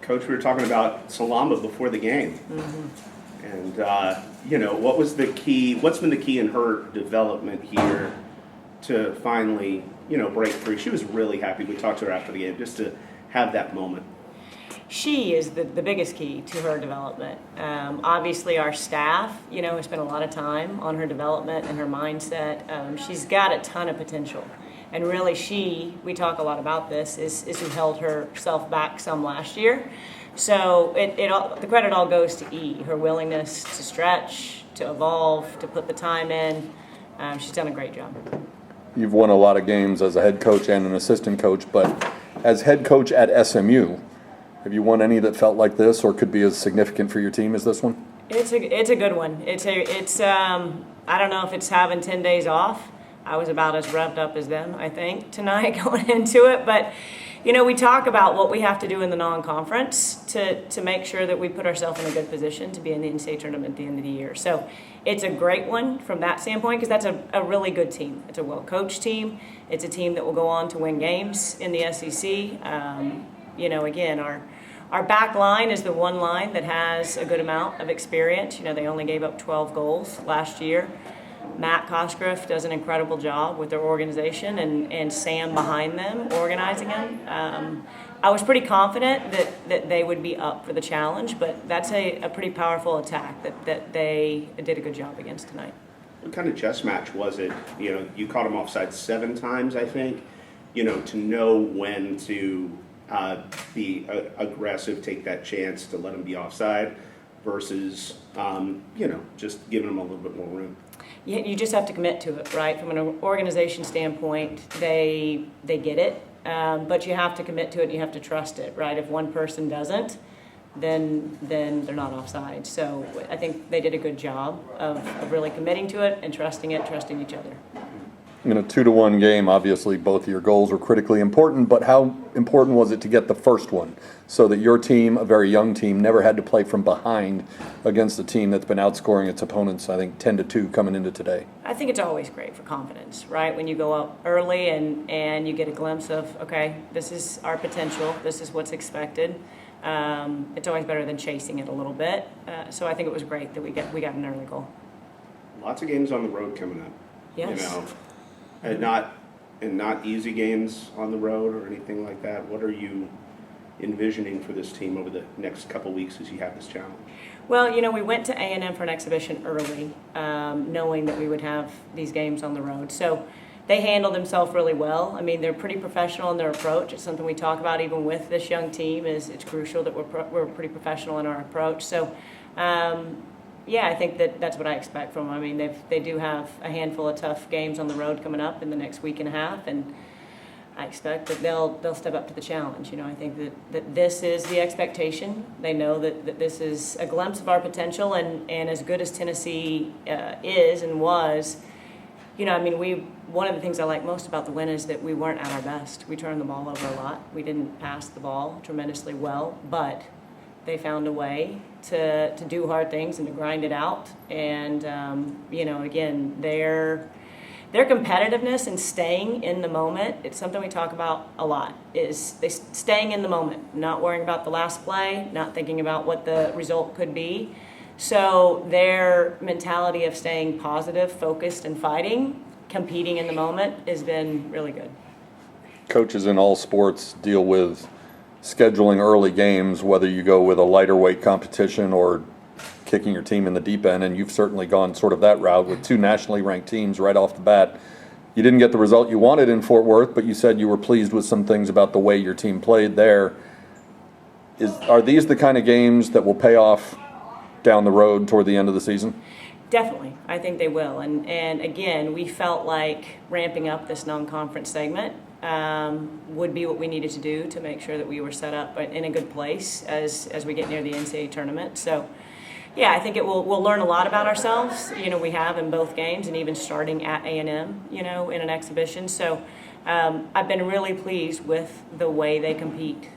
Coach, we were talking about Salama before the game. And, what was the key? What's been the key in her development here to finally, break through? She was really happy. We talked to her after the game just to have that moment. She is the biggest key to her development. Obviously, our staff, has spent a lot of time on her development and her mindset. She's got a ton of potential. And really, we talk a lot about this, is who held herself back some last year. So the credit all goes to E, her willingness to stretch, to evolve, to put the time in. She's done a great job. You've won a lot of games as a head coach and an assistant coach, but as head coach at SMU, have you won any that felt like this or could be as significant for your team as this one? It's a good one. It's I don't know if it's having 10 days off. I was about as revved up as them, I think, tonight going into it. But, we talk about what we have to do in the non-conference to make sure that we put ourselves in a good position to be in the NCAA tournament at the end of the year. So it's a great one from that standpoint because that's a really good team. It's a well-coached team. It's a team that will go on to win games in the SEC. Again, our back line is the one line that has a good amount of experience. They only gave up 12 goals last year. Matt Cosgriff does an incredible job with their organization and Sam behind them, organizing them. I was pretty confident that they would be up for the challenge, but that's a pretty powerful attack that they did a good job against tonight. What kind of chess match was it? You caught them offside 7 times, I think. To know when to be aggressive, take that chance to let them be offside versus, just giving them a little bit more room. You just have to commit to it, right? From an organization standpoint, they get it, but you have to commit to it and you have to trust it, right? If one person doesn't, then they're not offside. So I think they did a good job of really committing to it and trusting each other. In a 2-1 game, obviously both of your goals were critically important, but how important was it to get the first one so that your team, a very young team, never had to play from behind against a team that's been outscoring its opponents, I think, 10-2 coming into today? I think it's always great for confidence, right? When you go up early and you get a glimpse of, okay, this is our potential, this is what's expected. It's always better than chasing it a little bit. So I think it was great that we got an early goal. Lots of games on the road coming up. Yes. And not easy games on the road or anything like that. What are you envisioning for this team over the next couple weeks as you have this challenge? Well, we went to A&M for an exhibition early, knowing that we would have these games on the road. So they handled themselves really well. I mean, they're pretty professional in their approach. It's something we talk about even with this young team. It's crucial that we're pretty professional in our approach. So. I think that's what I expect from them. I mean, they do have a handful of tough games on the road coming up in the next week and a half, and I expect that they'll step up to the challenge. I think that this is the expectation. They know that this is a glimpse of our potential, and as good as Tennessee is and was, one of the things I like most about the win is that we weren't at our best. We turned the ball over a lot. We didn't pass the ball tremendously well, but they found a way to do hard things and to grind it out. And, again, their competitiveness and staying in the moment, it's something we talk about a lot, is they staying in the moment, not worrying about the last play, not thinking about what the result could be. So their mentality of staying positive, focused, and fighting, competing in the moment has been really good. Coaches in all sports deal with scheduling early games, whether you go with a lighter weight competition or kicking your team in the deep end, and you've certainly gone sort of that route with 2 nationally ranked teams right off the bat. You didn't get the result you wanted in Fort Worth, but you said you were pleased with some things about the way your team played there. Are these the kind of games that will pay off down the road toward the end of the season? Definitely. I think they will. And again, we felt like ramping up this non-conference segment would be what we needed to do to make sure that we were set up in a good place as we get near the NCAA tournament. So, I think we'll learn a lot about ourselves. We have in both games, and even starting at A&M, in an exhibition. So I've been really pleased with the way they compete